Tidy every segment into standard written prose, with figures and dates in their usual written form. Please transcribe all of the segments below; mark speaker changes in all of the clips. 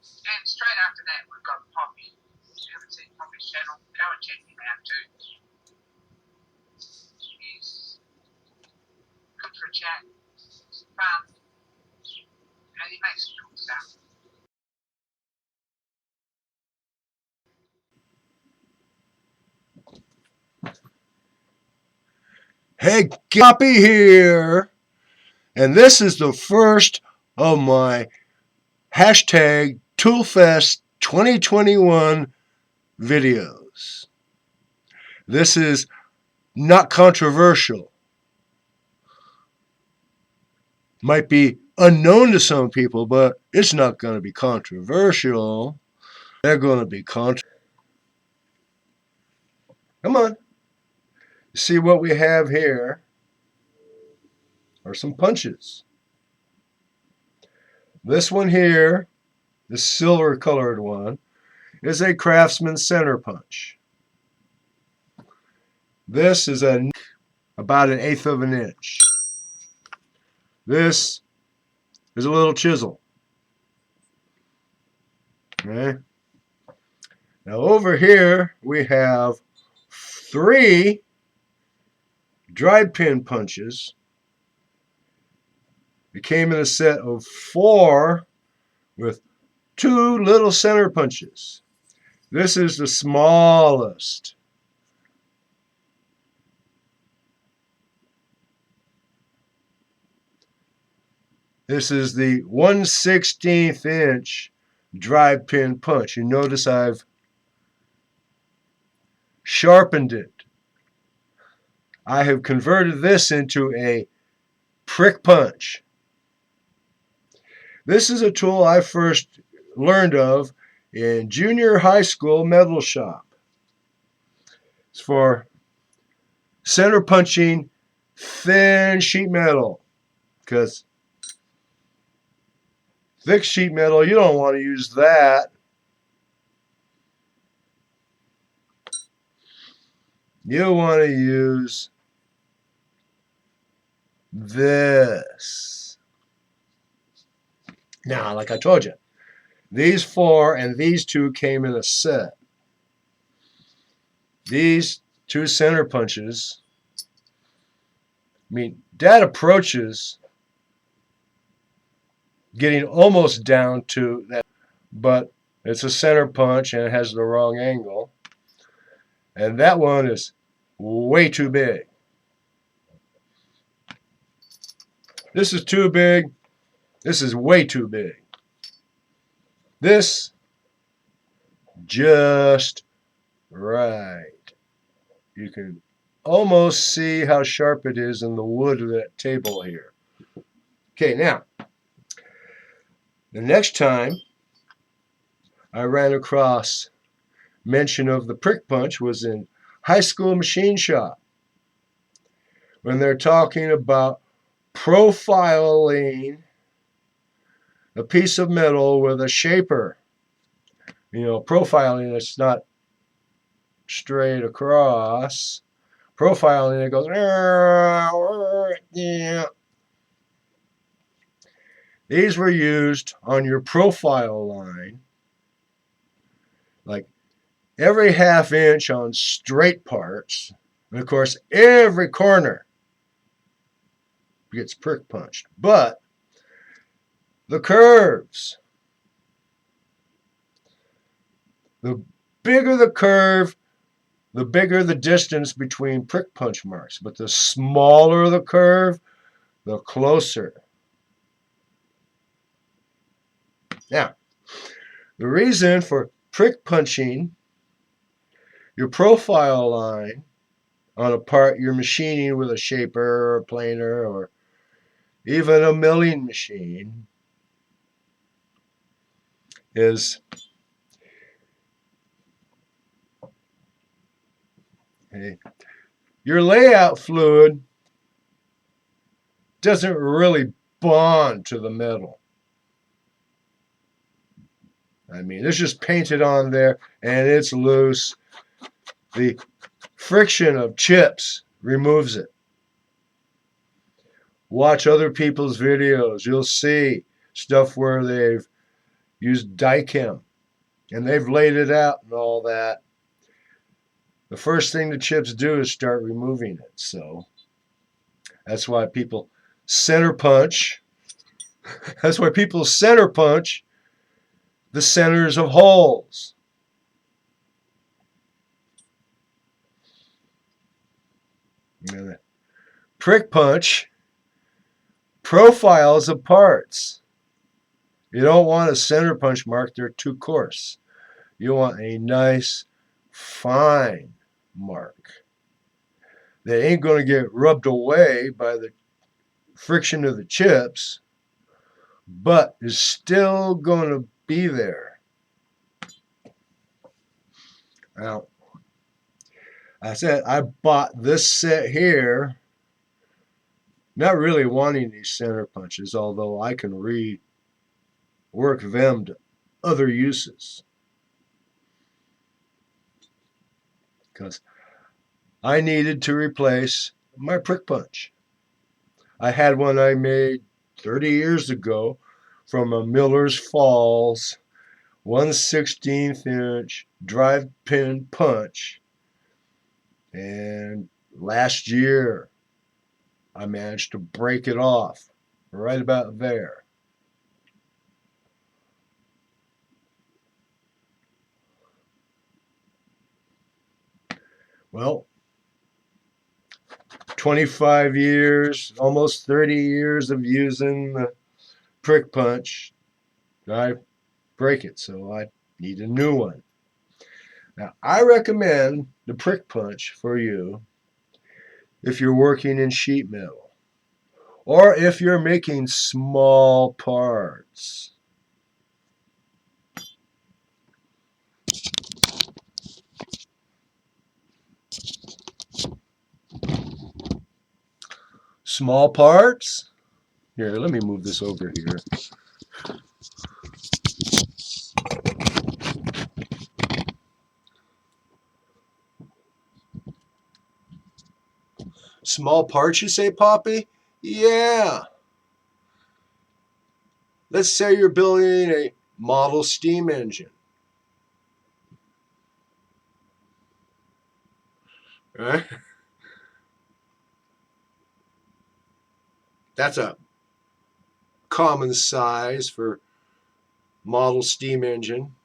Speaker 1: And straight after that, we've got Poppy. If you haven't seen Poppy's channel, go and check him out too. He's good for a chat. He's fun. And he makes cool stuff.
Speaker 2: Hey, Poppy here, and this is the first of my hashtag Toolfest 2021 videos. This is not controversial. Might be unknown to some people, but it's not going to be controversial. They're going to be controversial. Come on. See what we have here are some punches. This one here, the silver colored one, is a Craftsman center punch. This is about 1/8 of an inch. This is a little chisel. Okay. Now over here we have 3 dried pin punches. It came in a set of 4 with 2 little center punches. This is the smallest. This is the 1/16 inch dried pin punch. You notice I've sharpened it. I have converted this into a prick punch. This is a tool I first learned of in junior high school metal shop. It's for center punching thin sheet metal, because thick sheet metal, you don't want to use that. You want to use this. Now, like I told you, these 4 and these 2 came in a set. These 2 center punches, I mean, that approaches getting almost down to that, but it's a center punch and it has the wrong angle. And that one is way too big. This is too big. This is way too big. This, just right. You can almost see how sharp it is in the wood of that table here. Okay, now, the next time I ran across mention of the prick punch was in high school machine shop, when they're talking about profiling a piece of metal with a shaper. You know, profiling, it's not straight across. Profiling, it goes, yeah. These were used on your profile line, like every 1/2 inch on straight parts. And of course, every corner gets prick punched. But the curves, the bigger the curve, the bigger the distance between prick punch marks. But the smaller the curve, the closer. Now, the reason for prick punching your profile line on a part you're machining with a shaper or a planer or even a milling machine is your layout fluid doesn't really bond to the metal. I mean, it's just painted on there and it's loose. The friction of chips removes it. Watch other people's videos. You'll see stuff where they've use Dicam, and they've laid it out and all that. The first thing the chips do is start removing it. So that's why people center punch. That's why people center punch the centers of holes. Prick punch profiles of parts. You don't want a center punch mark, they're too coarse. You want a nice, fine mark that ain't going to get rubbed away by the friction of the chips, but is still going to be there. Now, I said I bought this set here, not really wanting these center punches, although I can rework them to other uses. Because I needed to replace my prick punch. I had one I made 30 years ago from a Miller's Falls 1/16 inch drive pin punch. And last year, I managed to break it off right about there. Well, 25 years, almost 30 years of using the prick punch, I break it, so I need a new one. Now, I recommend the prick punch for you if you're working in sheet metal or if you're making small parts. Small parts? Here, let me move this over here. Small parts, you say, Poppy? Yeah. Let's say you're building a model steam engine. Right? That's a common size for model steam engine.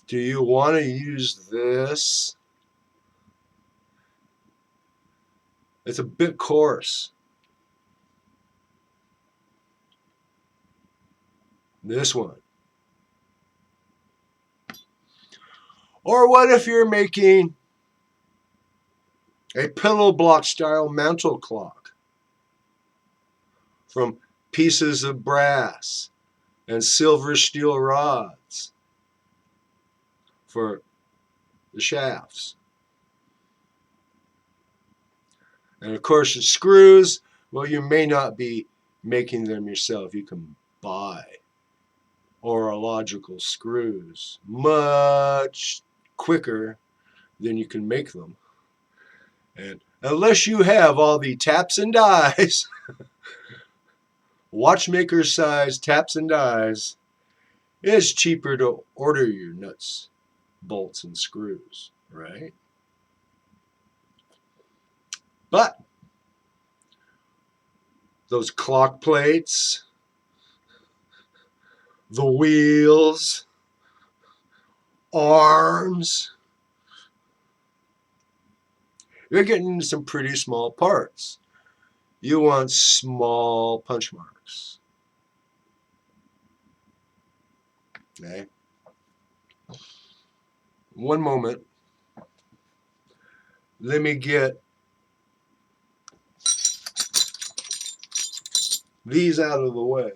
Speaker 2: Do you want to use this? It's a bit coarse. This one. Or what if you're making a pillow block style mantle clock from pieces of brass and silver steel rods for the shafts? And of course, the screws, well, you may not be making them yourself. You can buy orological screws much quicker than you can make them. And unless you have all the taps and dies, watchmaker size taps and dies, it's cheaper to order your nuts, bolts, and screws, right? But those clock plates, the wheels, arms, you're getting into some pretty small parts. You want small punch marks. Okay. One moment. Let me get these out of the way.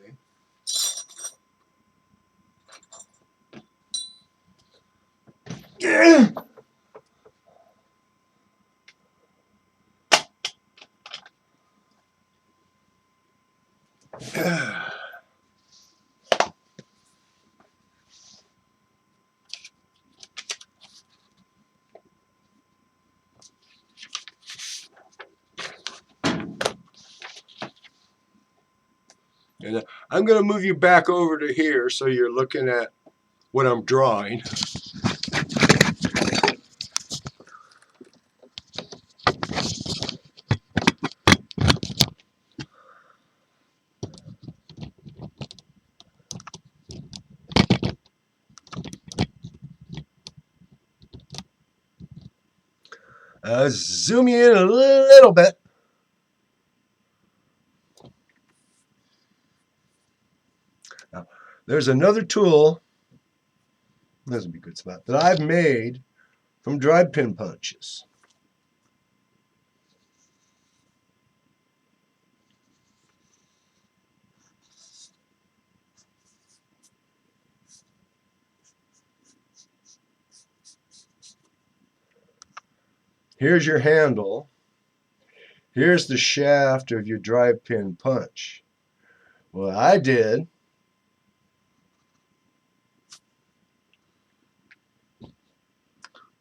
Speaker 2: And I'm going to move you back over to here so you're looking at what I'm drawing. Zoom you in a little bit. Now, there's another tool, this would be a good spot, that I've made from dried pin punches. Here's your handle. Here's the shaft of your drive pin punch. What I did,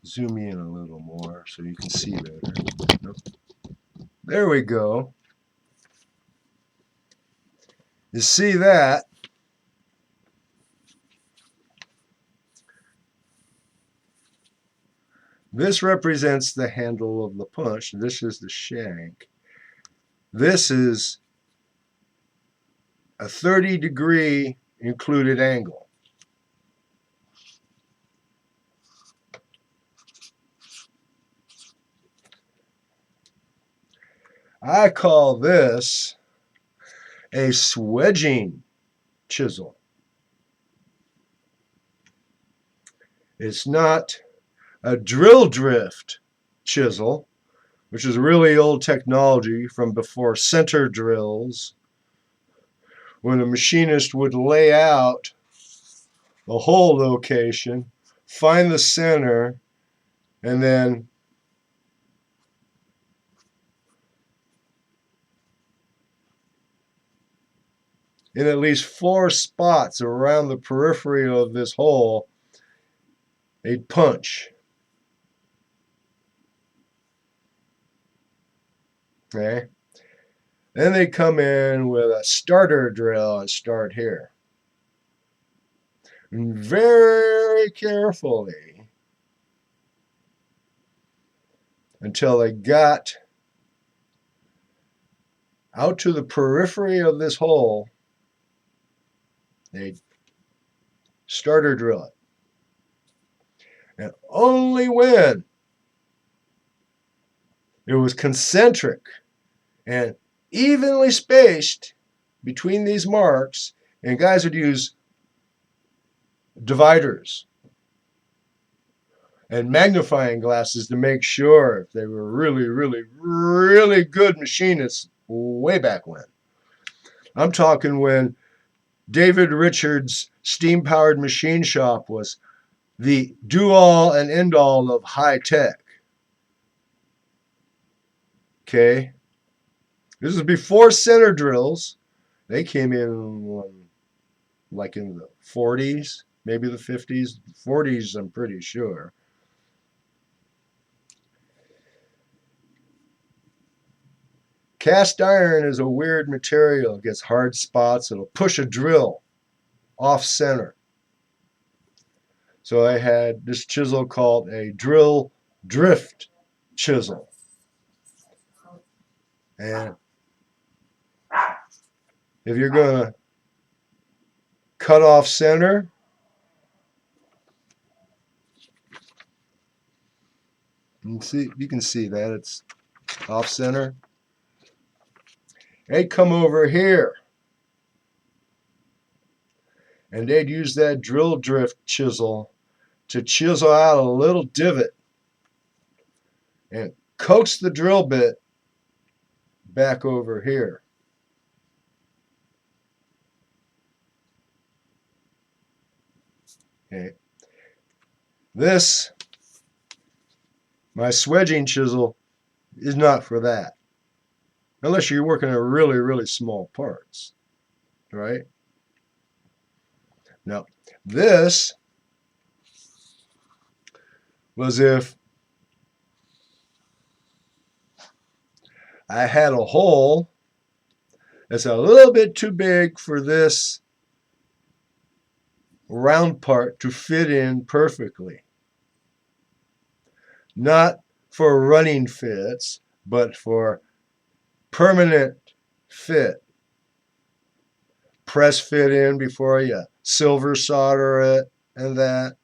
Speaker 2: zoom in a little more so you can see better. Nope. There we go. You see that? This represents the handle of the punch. This is the shank. This is a 30-degree included angle. I call this a swedging chisel. It's not a drill drift chisel, which is really old technology from before center drills, when a machinist would lay out the hole location, find the center, and then in at least 4 spots around the periphery of this hole, they'd punch. Okay? Then they come in with a starter drill and start here. And very carefully, until they got out to the periphery of this hole, they'd starter drill it. And only when it was concentric and evenly spaced between these marks, and guys would use dividers and magnifying glasses to make sure if they were really good machinists way back when. I'm talking when David Richards' steam-powered machine shop was the do-all and end-all of high tech. Okay? This is before center drills. They came in like in the 40s, maybe the 50s. 40s, I'm pretty sure. Cast iron is a weird material. It gets hard spots. It'll push a drill off center. So I had this chisel called a drill drift chisel. And if you're going to cut off center, you can see that it's off center. They'd come over here and they'd use that drill drift chisel to chisel out a little divot and coax the drill bit back over here. Okay. This, my swedging chisel, is not for that. Unless you're working on really small parts, right? Now, this was if I had a hole It's a little bit too big for this round part to fit in perfectly. Not for running fits, but for permanent fit. Press fit in before you silver solder it and that.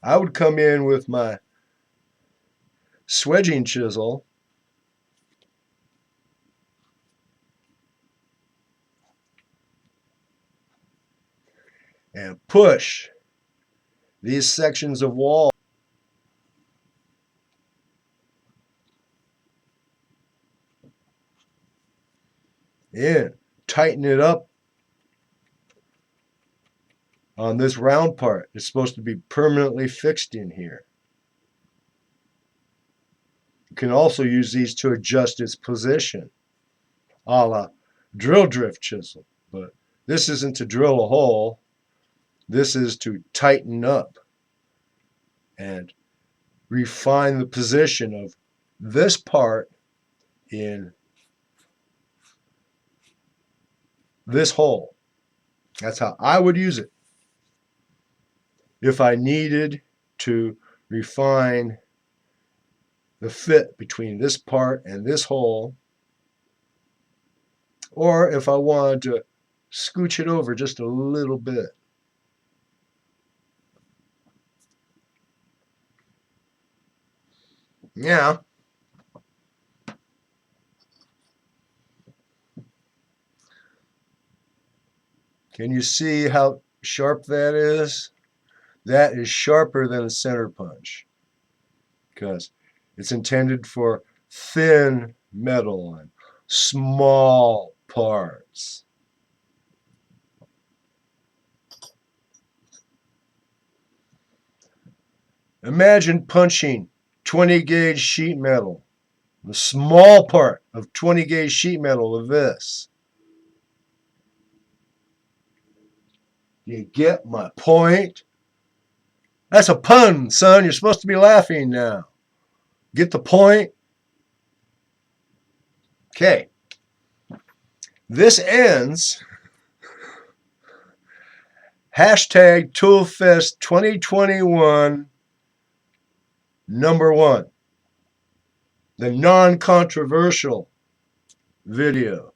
Speaker 2: I would come in with my swedging chisel and push these sections of wall in, tighten it up on this round part. It's supposed to be permanently fixed in here. You can also use these to adjust its position, a la drill drift chisel. But this isn't to drill a hole. This is to tighten up and refine the position of this part in this hole. That's how I would use it if I needed to refine the fit between this part and this hole, or if I wanted to scooch it over just a little bit. Yeah. Can you see how sharp that is? That is sharper than a center punch because it's intended for thin metal and small parts. Imagine punching 20 gauge sheet metal, the small part of 20 gauge sheet metal of this. You get my point? That's a pun, son. You're supposed to be laughing now. Get the point? Okay. This ends hashtag Toolfest 2021 #1. The non-controversial video.